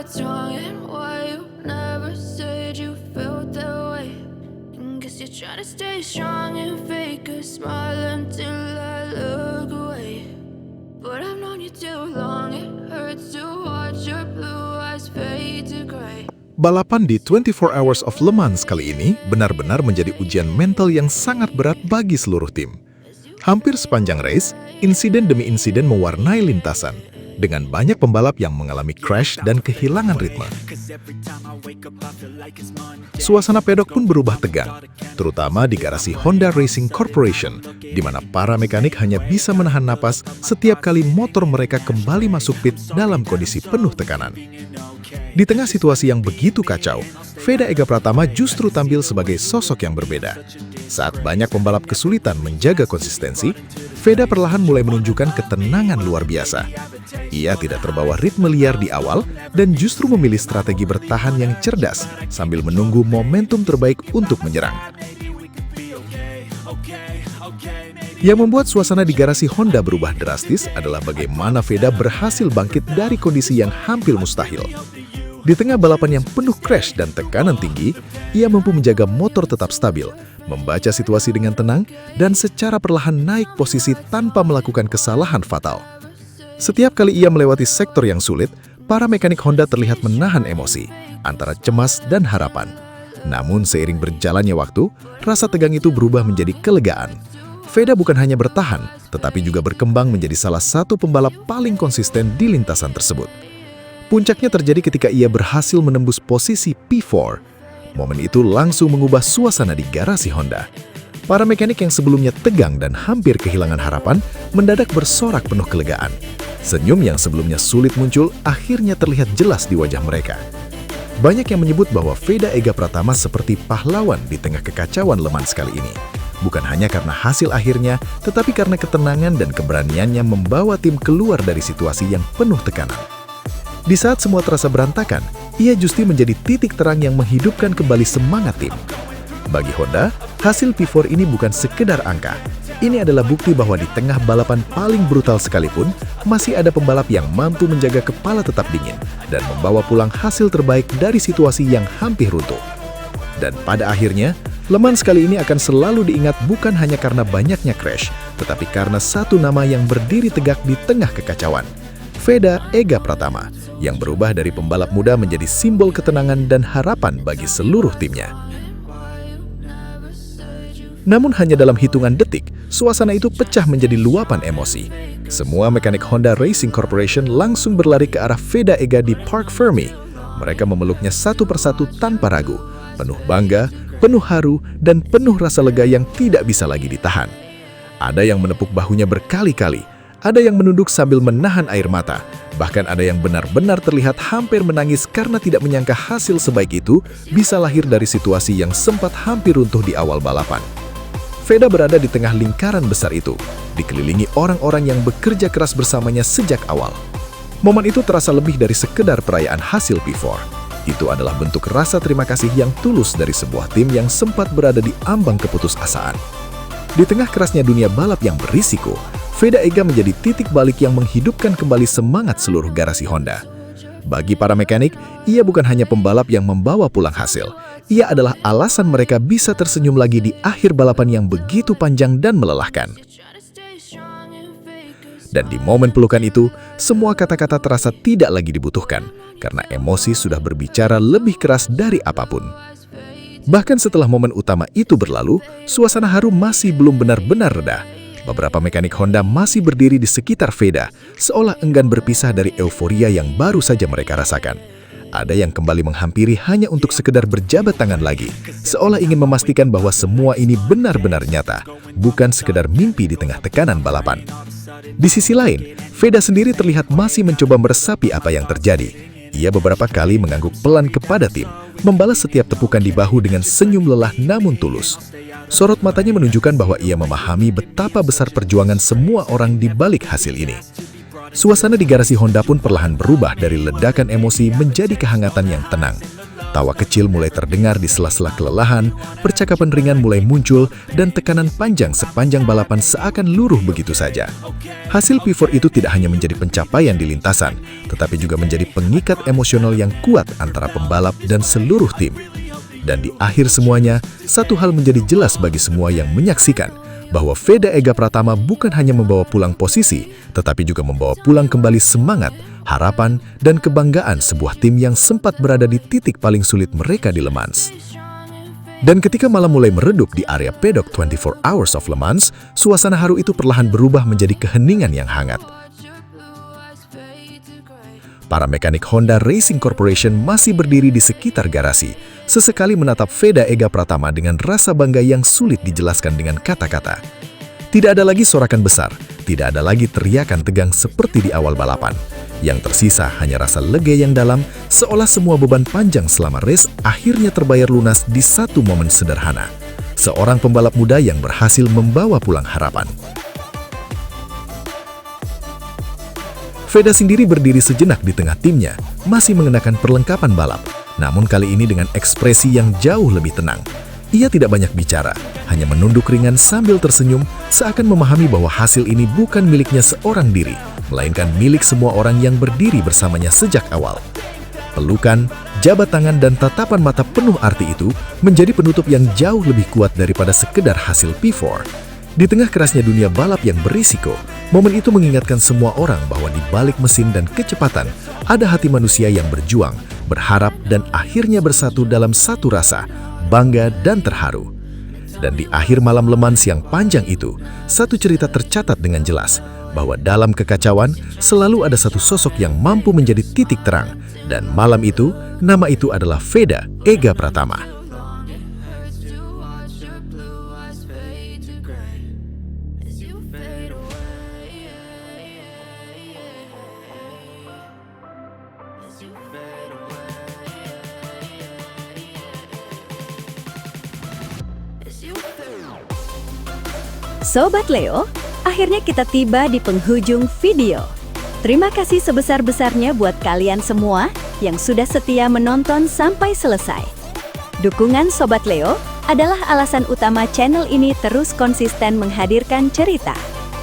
what's wrong and why you never said you felt that way. Guess you're trying to stay strong and fake a smile until I look away. But I've known you too long, it hurts to watch your blue eyes fade to gray. Balapan di 24 Hours of Le Mans kali ini benar-benar menjadi ujian mental yang sangat berat bagi seluruh tim. Hampir sepanjang race, insiden demi insiden mewarnai lintasan, dengan banyak pembalap yang mengalami crash dan kehilangan ritme. Suasana pedok pun berubah tegang, terutama di garasi Honda Racing Corporation, di mana para mekanik hanya bisa menahan napas setiap kali motor mereka kembali masuk pit dalam kondisi penuh tekanan. Di tengah situasi yang begitu kacau, Veda Ega Pratama justru tampil sebagai sosok yang berbeda. Saat banyak pembalap kesulitan menjaga konsistensi, Veda perlahan mulai menunjukkan ketenangan luar biasa. Ia tidak terbawa ritme liar di awal dan justru memilih strategi bertahan yang cerdas sambil menunggu momentum terbaik untuk menyerang. Yang membuat suasana di garasi Honda berubah drastis adalah bagaimana Veda berhasil bangkit dari kondisi yang hampir mustahil. Di tengah balapan yang penuh crash dan tekanan tinggi, ia mampu menjaga motor tetap stabil, membaca situasi dengan tenang, dan secara perlahan naik posisi tanpa melakukan kesalahan fatal. Setiap kali ia melewati sektor yang sulit, para mekanik Honda terlihat menahan emosi, antara cemas dan harapan. Namun seiring berjalannya waktu, rasa tegang itu berubah menjadi kelegaan. Veda bukan hanya bertahan, tetapi juga berkembang menjadi salah satu pembalap paling konsisten di lintasan tersebut. Puncaknya terjadi ketika ia berhasil menembus posisi P4. Momen itu langsung mengubah suasana di garasi Honda. Para mekanik yang sebelumnya tegang dan hampir kehilangan harapan, mendadak bersorak penuh kelegaan. Senyum yang sebelumnya sulit muncul, akhirnya terlihat jelas di wajah mereka. Banyak yang menyebut bahwa Veda Ega Pratama seperti pahlawan di tengah kekacauan Le Mans kali ini. Bukan hanya karena hasil akhirnya, tetapi karena ketenangan dan keberaniannya membawa tim keluar dari situasi yang penuh tekanan. Di saat semua terasa berantakan, ia justru menjadi titik terang yang menghidupkan kembali semangat tim. Bagi Honda, hasil P4 ini bukan sekedar angka. Ini adalah bukti bahwa di tengah balapan paling brutal sekalipun, masih ada pembalap yang mampu menjaga kepala tetap dingin dan membawa pulang hasil terbaik dari situasi yang hampir runtuh. Dan pada akhirnya, Le Mans kali ini akan selalu diingat bukan hanya karena banyaknya crash, tetapi karena satu nama yang berdiri tegak di tengah kekacauan. Veda Ega Pratama, yang berubah dari pembalap muda menjadi simbol ketenangan dan harapan bagi seluruh timnya. Namun hanya dalam hitungan detik, suasana itu pecah menjadi luapan emosi. Semua mekanik Honda Racing Corporation langsung berlari ke arah Veda Ega di Parc Fermé. Mereka memeluknya satu persatu tanpa ragu, penuh bangga, penuh haru, dan penuh rasa lega yang tidak bisa lagi ditahan. Ada yang menepuk bahunya berkali-kali, ada yang menunduk sambil menahan air mata, bahkan ada yang benar-benar terlihat hampir menangis karena tidak menyangka hasil sebaik itu bisa lahir dari situasi yang sempat hampir runtuh di awal balapan. Veda berada di tengah lingkaran besar itu, dikelilingi orang-orang yang bekerja keras bersamanya sejak awal. Momen itu terasa lebih dari sekedar perayaan hasil P4. Itu adalah bentuk rasa terima kasih yang tulus dari sebuah tim yang sempat berada di ambang keputusasaan. Di tengah kerasnya dunia balap yang berisiko, Veda Ega menjadi titik balik yang menghidupkan kembali semangat seluruh garasi Honda. Bagi para mekanik, ia bukan hanya pembalap yang membawa pulang hasil. Ia adalah alasan mereka bisa tersenyum lagi di akhir balapan yang begitu panjang dan melelahkan. Dan di momen pelukan itu, semua kata-kata terasa tidak lagi dibutuhkan, karena emosi sudah berbicara lebih keras dari apapun. Bahkan setelah momen utama itu berlalu, suasana haru masih belum benar-benar reda. Beberapa mekanik Honda masih berdiri di sekitar Veda, seolah enggan berpisah dari euforia yang baru saja mereka rasakan. Ada yang kembali menghampiri hanya untuk sekedar berjabat tangan lagi, seolah ingin memastikan bahwa semua ini benar-benar nyata, bukan sekedar mimpi di tengah tekanan balapan. Di sisi lain, Veda sendiri terlihat masih mencoba meresapi apa yang terjadi. Ia beberapa kali mengangguk pelan kepada tim, membalas setiap tepukan di bahu dengan senyum lelah namun tulus. Sorot matanya menunjukkan bahwa ia memahami betapa besar perjuangan semua orang di balik hasil ini. Suasana di garasi Honda pun perlahan berubah dari ledakan emosi menjadi kehangatan yang tenang. Tawa kecil mulai terdengar di sela-sela kelelahan, percakapan ringan mulai muncul, dan tekanan panjang sepanjang balapan seakan luruh begitu saja. Hasil P4 itu tidak hanya menjadi pencapaian di lintasan, tetapi juga menjadi pengikat emosional yang kuat antara pembalap dan seluruh tim. Dan di akhir semuanya, satu hal menjadi jelas bagi semua yang menyaksikan, bahwa Veda Ega Pratama bukan hanya membawa pulang posisi, tetapi juga membawa pulang kembali semangat, harapan, dan kebanggaan sebuah tim yang sempat berada di titik paling sulit mereka di Le Mans. Dan ketika malam mulai meredup di area pedok 24 Hours of Le Mans, suasana haru itu perlahan berubah menjadi keheningan yang hangat. Para mekanik Honda Racing Corporation masih berdiri di sekitar garasi, sesekali menatap Veda Ega Pratama dengan rasa bangga yang sulit dijelaskan dengan kata-kata. Tidak ada lagi sorakan besar, tidak ada lagi teriakan tegang seperti di awal balapan. Yang tersisa hanya rasa lega yang dalam, seolah semua beban panjang selama race akhirnya terbayar lunas di satu momen sederhana. Seorang pembalap muda yang berhasil membawa pulang harapan. Veda sendiri berdiri sejenak di tengah timnya, masih mengenakan perlengkapan balap. Namun kali ini dengan ekspresi yang jauh lebih tenang. Ia tidak banyak bicara, hanya menunduk ringan sambil tersenyum, seakan memahami bahwa hasil ini bukan miliknya seorang diri, melainkan milik semua orang yang berdiri bersamanya sejak awal. Pelukan, jabat tangan, dan tatapan mata penuh arti itu menjadi penutup yang jauh lebih kuat daripada sekedar hasil P4. Di tengah kerasnya dunia balap yang berisiko, momen itu mengingatkan semua orang bahwa di balik mesin dan kecepatan, ada hati manusia yang berjuang, berharap, dan akhirnya bersatu dalam satu rasa, bangga dan terharu. Dan di akhir malam Le Mans yang panjang itu, satu cerita tercatat dengan jelas, bahwa dalam kekacauan selalu ada satu sosok yang mampu menjadi titik terang, dan malam itu, nama itu adalah Veda Ega Pratama. Sobat Leo, akhirnya kita tiba di penghujung video. Terima kasih sebesar-besarnya buat kalian semua yang sudah setia menonton sampai selesai. Dukungan Sobat Leo adalah alasan utama channel ini terus konsisten menghadirkan cerita,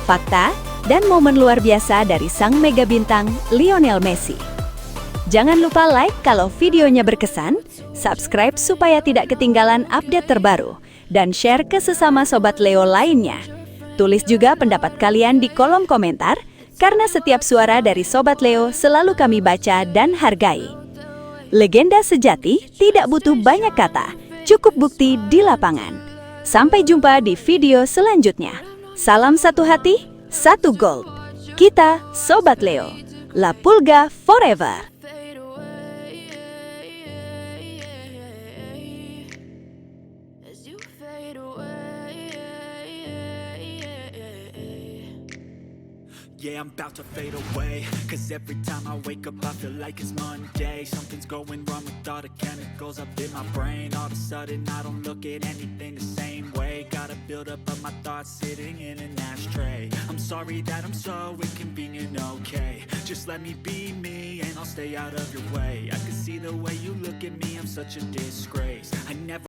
fakta, dan momen luar biasa dari sang mega bintang Lionel Messi. Jangan lupa like kalau videonya berkesan, subscribe supaya tidak ketinggalan update terbaru, dan share ke sesama Sobat Leo lainnya. Tulis juga pendapat kalian di kolom komentar, karena setiap suara dari Sobat Leo selalu kami baca dan hargai. Legenda sejati tidak butuh banyak kata, cukup bukti di lapangan. Sampai jumpa di video selanjutnya. Salam satu hati, satu gold. Kita Sobat Leo. La Pulga forever. Yeah, I'm about to fade away, cause every time I wake up I feel like it's Monday. Something's going wrong with all the chemicals up in my brain. All of a sudden I don't look at anything the same way. Gotta build up of my thoughts sitting in an ashtray. I'm sorry that I'm so inconvenient, okay. Just let me be me and I'll stay out of your way. I can see the way you look at me, I'm such a disgrace. I never